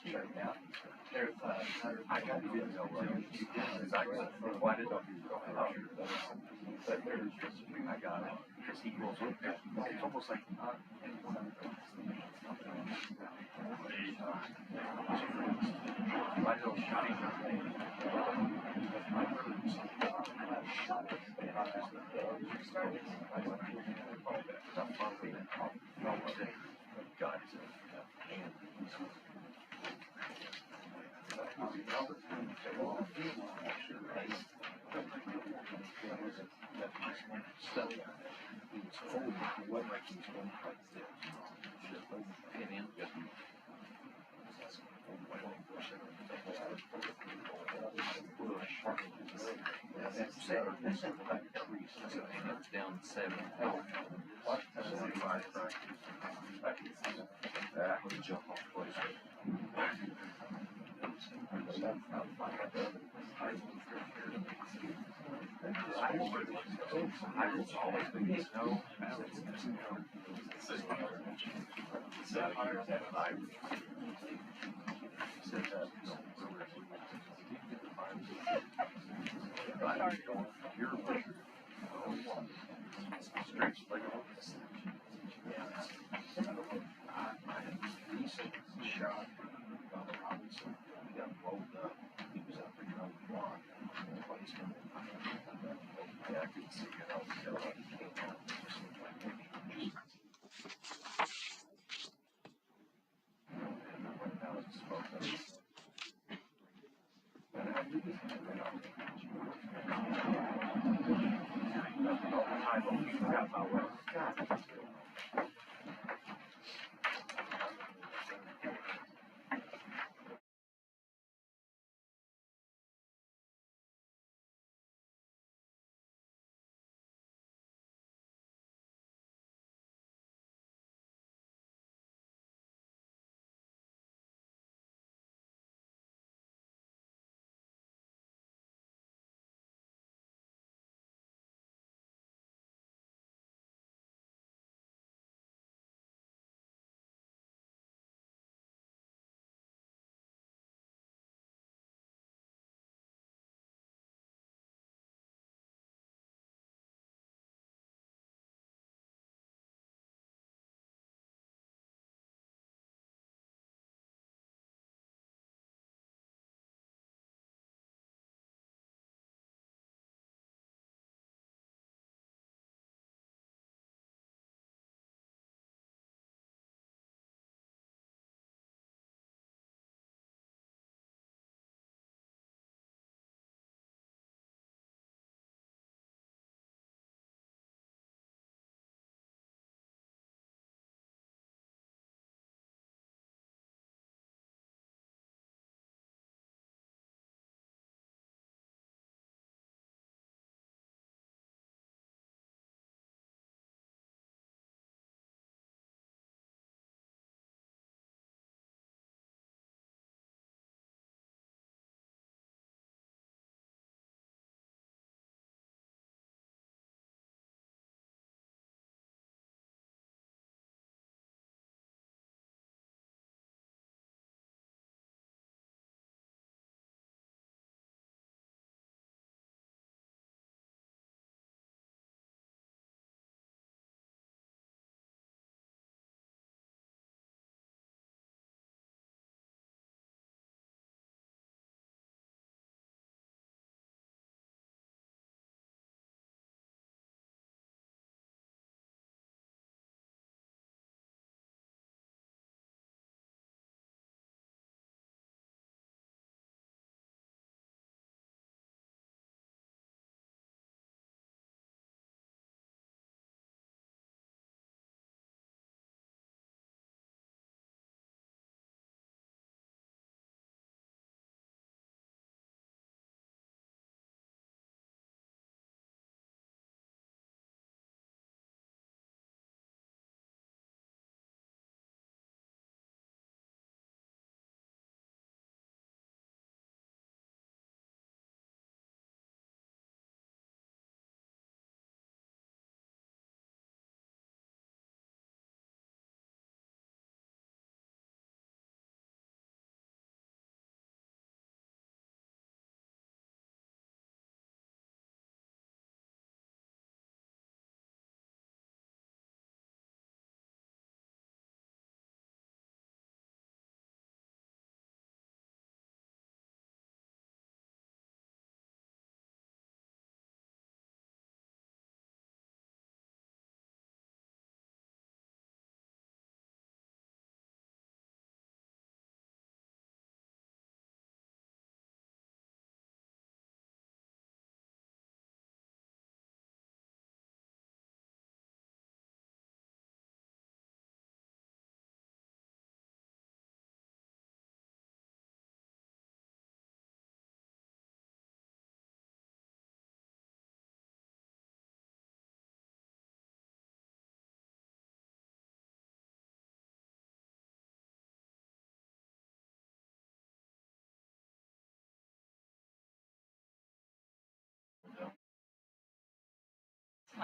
I got to get no because I got why did I but there's just I got it because he goes with it. It's almost like my little shooting. God, down 7. I can jump off place. I was always been snow. Shot. He got rolled up. He was out there trying to block. Yeah, I could see it. I was like, he came out. It just looked like maybe that was a smoke. But I do this. I forgot about what. God.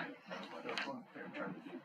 That's what they're trying to do.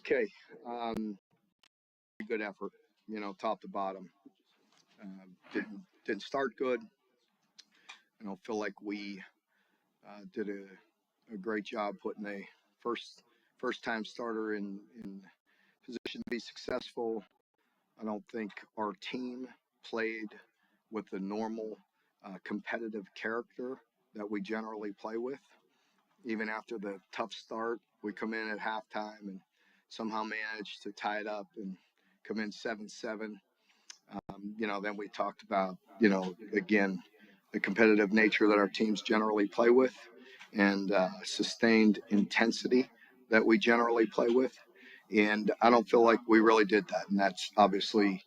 Okay, good effort, top to bottom. Didn't start good. I don't feel like we did a great job putting a first time starter in position to be successful. I don't think our team played with the normal competitive character that we generally play with. Even after the tough start, we come in at halftime and somehow manage to tie it up and come in 7-7. Then we talked about, again, the competitive nature that our teams generally play with and sustained intensity that we generally play with. And I don't feel like we really did that. And that's obviously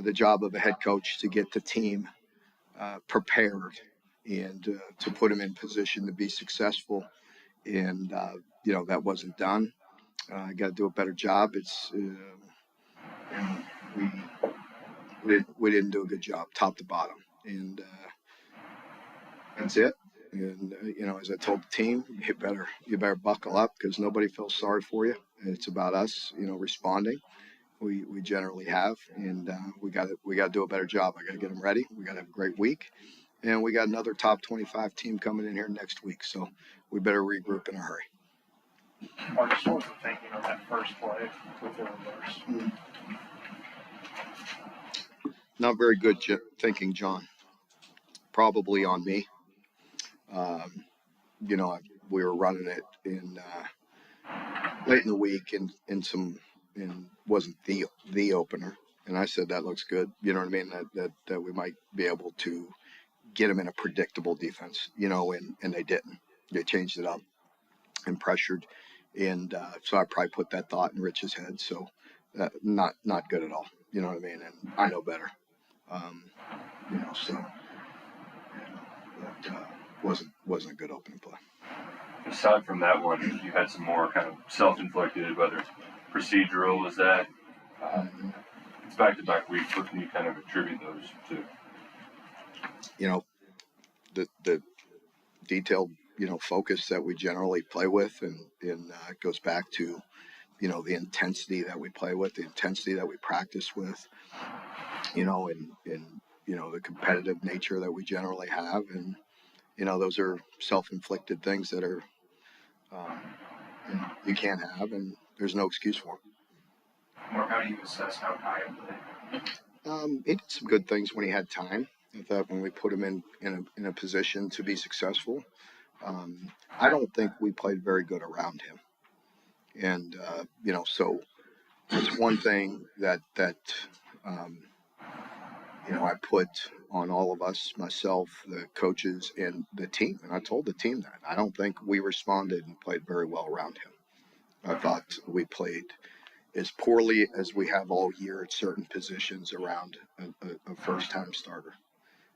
the job of a head coach to get the team prepared and to put them in position to be successful. And, that wasn't done. I got to do a better job. We didn't do a good job, top to bottom, and that's it. And as I told the team, you better buckle up because nobody feels sorry for you. It's about us, responding. We generally have, and we got to do a better job. I got to get them ready. We got to have a great week, and we got another top 25 team coming in here next week. So we better regroup in a hurry. Mark, what was the thinking on that first play with the reverse? Not very good thinking, John. Probably on me. We were running it in late in the week and wasn't the opener. And I said, that looks good. You know what I mean? That we might be able to get them in a predictable defense, and they didn't. They changed it up and pressured. And so I probably put that thought in Rich's head. So not good at all. You know what I mean? And I know better. That wasn't a good opening play. Aside from that one, you had some more kind of self-inflicted, whether it's procedural, is that it's back-to-back weeks. What can you kind of attribute those to? The detailed, focus that we generally play with, and it goes back to, the intensity that we play with, the intensity that we practice with, and the competitive nature that we generally have, and those are self-inflicted things that are you can't have, and there's no excuse for them. Mark, how do you assess how Kaya played? He did some good things when he had time. I thought when we put him in a position to be successful, I don't think we played very good around him. And, so it's one thing that I put on all of us, myself, the coaches, and the team. And I told the team that. I don't think we responded and played very well around him. I thought we played as poorly as we have all year at certain positions around a first-time starter.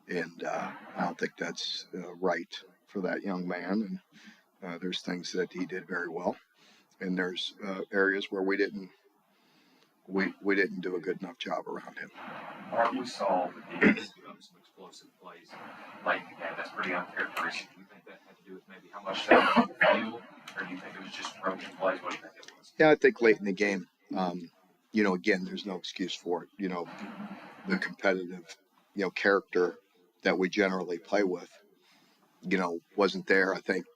And I don't think that's right for that young man. And there's things that he did very well. And there's areas where we didn't do a good enough job around him. Mark, we saw the defense give up some explosive plays. Like, that's pretty uncharacteristic. Do you think that had to do with maybe how much they were on the field? Or do you think it was just broken plays? What do you think it was? Yeah, I think late in the game, again, there's no excuse for it. The competitive, character that we generally play with, wasn't there. I think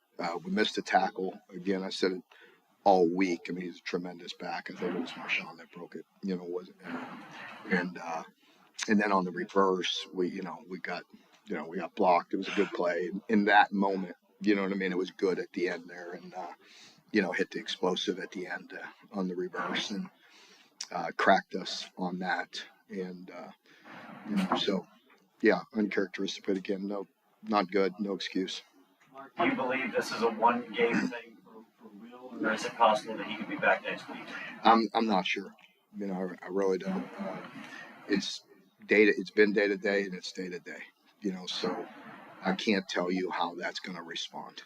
we missed a tackle. Again, I said it all week. I mean, he's a tremendous back. I think it was Marshawn that broke it, and then on the reverse, we got blocked. It was a good play in that moment. You know what I mean? It was good at the end there, and hit the explosive at the end on the reverse and cracked us on that. And so yeah, uncharacteristic. But again, no, not good. No excuse. Do you believe this is a one-game thing for Will, or is it possible that he could be back next week? I'm not sure. I really don't. It's day to, it's been day to day, and it's day to day. So I can't tell you how that's going to respond.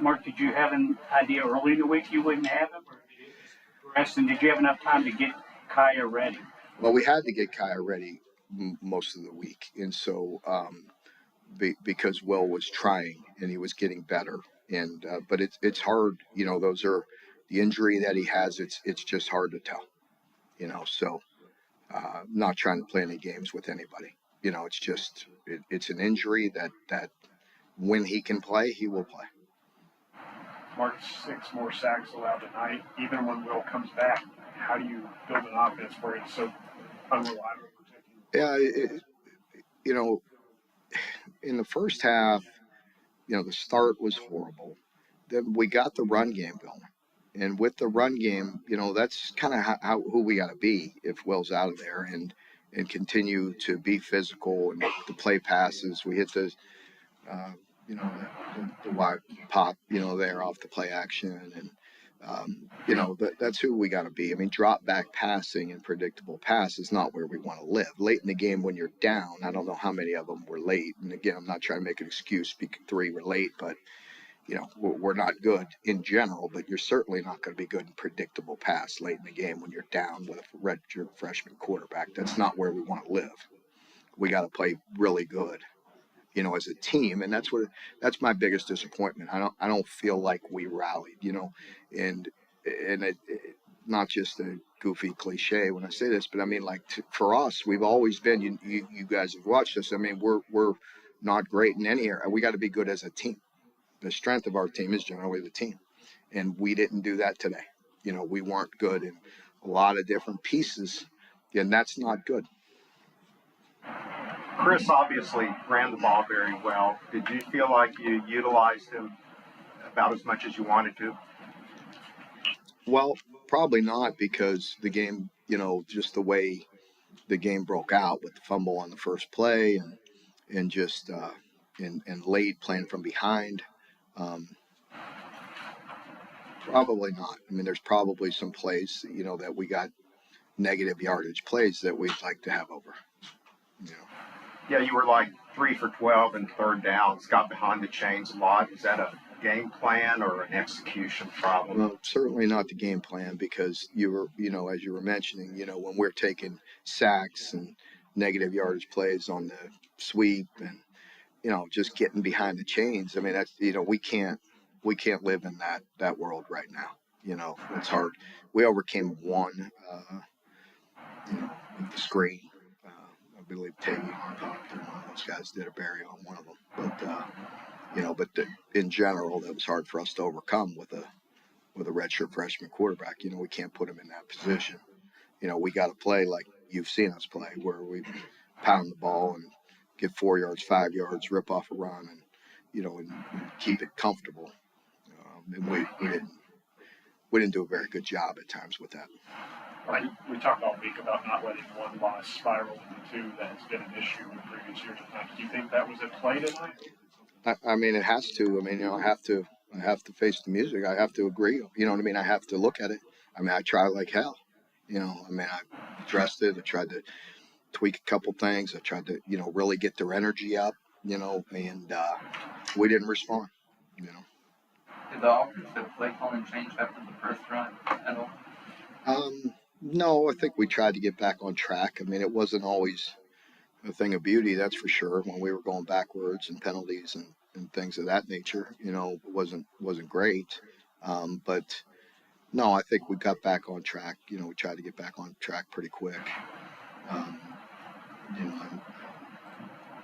Mark, did you have an idea early in the week you wouldn't have him, or did it just progress? And did you have enough time to get Kaya ready? Well, we had to get Kaya ready most of the week, and so because Will was trying and he was getting better, and but it's hard. Those are the injury that he has. It's just hard to tell. So not trying to play any games with anybody. It's just it's an injury that when he can play, he will play. Mark, 6 more sacks allowed tonight. Even when Will comes back, how do you build an offense where it's so unreliable protecting? Yeah, in the first half, the start was horrible. Then we got the run game going. And with the run game, that's kind of who we got to be if Will's out of there and continue to be physical and to play passes. We hit the wide pop, there off the play action. And, that's who we got to be. I mean, drop back passing and predictable pass is not where we want to live. Late in the game when you're down, I don't know how many of them were late. And again, I'm not trying to make an excuse because 3 were late, but we're not good in general, but you're certainly not going to be good in predictable pass late in the game when you're down with a redshirt freshman quarterback. That's not where we want to live. We got to play really good, as a team, and that's my biggest disappointment. I don't feel like we rallied, and not just a goofy cliche when I say this, but I mean, like for us, we've always been. You guys have watched us. I mean, we're not great in any area. We got to be good as a team. The strength of our team is generally the team. And we didn't do that today. We weren't good in a lot of different pieces, and that's not good. Chris obviously ran the ball very well. Did you feel like you utilized him about as much as you wanted to? Well, probably not, because the game, just the way the game broke out with the fumble on the first play and just and late playing from behind. Probably not. I mean, there's probably some plays, that we got negative yardage plays that we'd like to have over. Yeah, you were like 3 for 12 in third downs, got behind the chains a lot. Is that a game plan or an execution problem? Well, certainly not the game plan, because you were, as you were mentioning, when we're taking sacks and negative yardage plays on the sweep and, just getting behind the chains. I mean, that's, we can't live in that world right now. It's hard. We overcame one, with the screen. I believe Taggy popped, and one of those guys did a bury on one of them. But in general, that was hard for us to overcome with a redshirt freshman quarterback. We can't put him in that position. We got to play like you've seen us play, where we pound the ball and get 4 yards, 5 yards, rip off a run, and and keep it comfortable. And we didn't do a very good job at times with that. Right. We talked all week about not letting one loss spiral into 2. That has been an issue in previous years. Do you think that was at play tonight? I mean, it has to. I mean, I have to face the music. I have to agree. You know what I mean? I have to look at it. I mean, I try like hell. I mean, I addressed it. I tried to tweak a couple things. I tried to, really get their energy up, and we didn't respond, Did the offensive play calling change after the first drive at all? No, I think we tried to get back on track. I mean, it wasn't always a thing of beauty, that's for sure. When we were going backwards and penalties and things of that nature, it wasn't great. But no, I think we got back on track. We tried to get back on track pretty quick.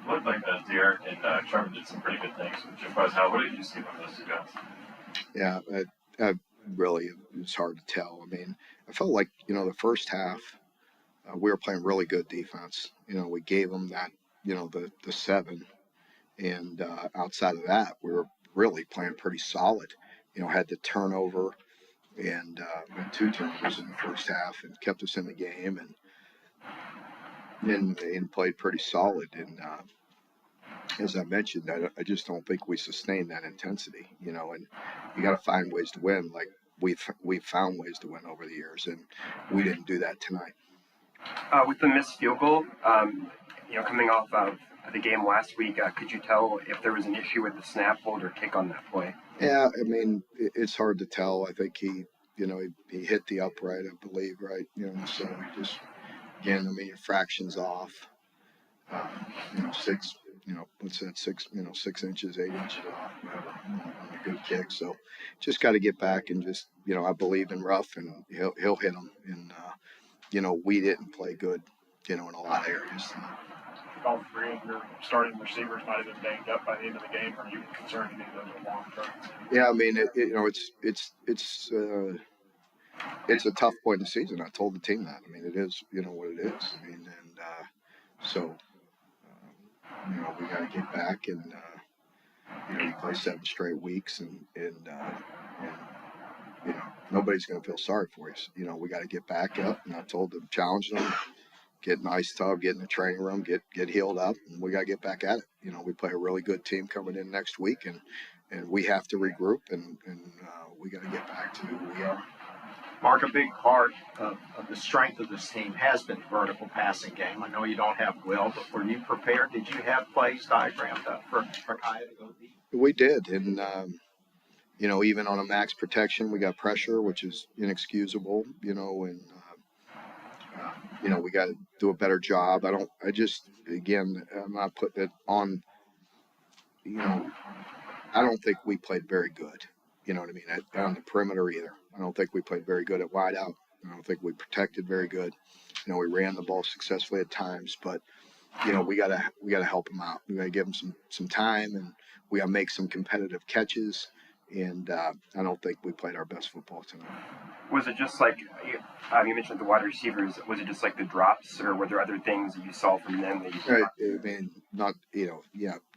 Looked like Derek and Trevor did some pretty good things with Jim Buzz. What did you see from those 2 guys? Yeah, really, it was hard to tell. I mean, I felt like, the first half, we were playing really good defense. We gave them that, the 7. And outside of that, we were really playing pretty solid. Had the turnover and 2 turnovers in the first half and kept us in the game. And and played pretty solid. And as I mentioned, I just don't think we sustained that intensity, you know. And you got to find ways to win. Like we've found ways to win over the years, and we didn't do that tonight. With the missed field goal, coming off of the game last week, could you tell if there was an issue with the snap, hold, or kick on that play? Yeah, I mean, it's hard to tell. I think he hit the upright, I believe, right? You know, so he just, again, I mean, your fractions off. Six, what's that? 6 inches, 8 inches off, whatever, on a good kick. So just got to get back and just, I believe in Ruff, and he'll hit them. And we didn't play good, in a lot of areas. All three of your starting receivers might have been banged up by the end of the game. Are you concerned any of those are long term? Yeah, I mean, it's a tough point in the season. I told the team that. I mean, it is, what it is. I mean, and so, we got to get back and, we play 7 straight weeks and nobody's going to feel sorry for us. We got to get back up, and I told them, challenge them, get an ice tub, get in the training room, get healed up, and we got to get back at it. We play a really good team coming in next week, and we have to regroup, and we got to get back to who we are. Mark, a big part of the strength of this team has been the vertical passing game. I know you don't have Will, but were you prepared? Did you have plays diagrammed up for Kaya to go deep? We did, and even on a max protection, we got pressure, which is inexcusable. And we got to do a better job. I'm not putting it on. I don't think we played very good. You know what I mean? On the perimeter either. I don't think we played very good at wide out. I don't think we protected very good. We ran the ball successfully at times, but we gotta help them out. We gotta give them some time, and we gotta make some competitive catches. And I don't think we played our best football tonight. Was it just like you mentioned the wide receivers? Was it just like the drops, or were there other things that you saw from them that you? I mean, not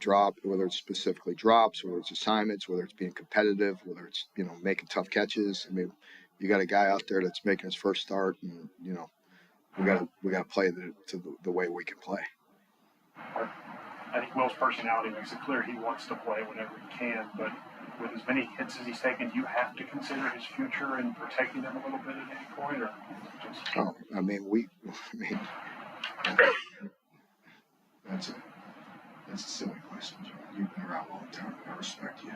drop. Whether it's specifically drops, whether it's assignments, whether it's being competitive, whether it's making tough catches. I mean, you got a guy out there that's making his first start, and we got to play the way we can play. I think Will's personality makes it clear he wants to play whenever he can, but with as many hits as he's taken, do you have to consider his future and protecting him a little bit at any point, or just? Oh, I mean, that's a silly question, John. You've been around a long time. I respect you.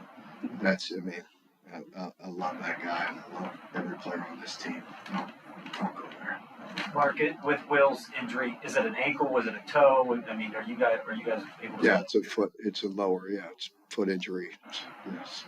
I love that guy, and I love every player on this team. Don't go there. Mark, with Will's injury, is it an ankle? Was it a toe? I mean, are you guys able to? Yeah, it's a foot. It's a lower. Yeah, it's foot injury. Yes.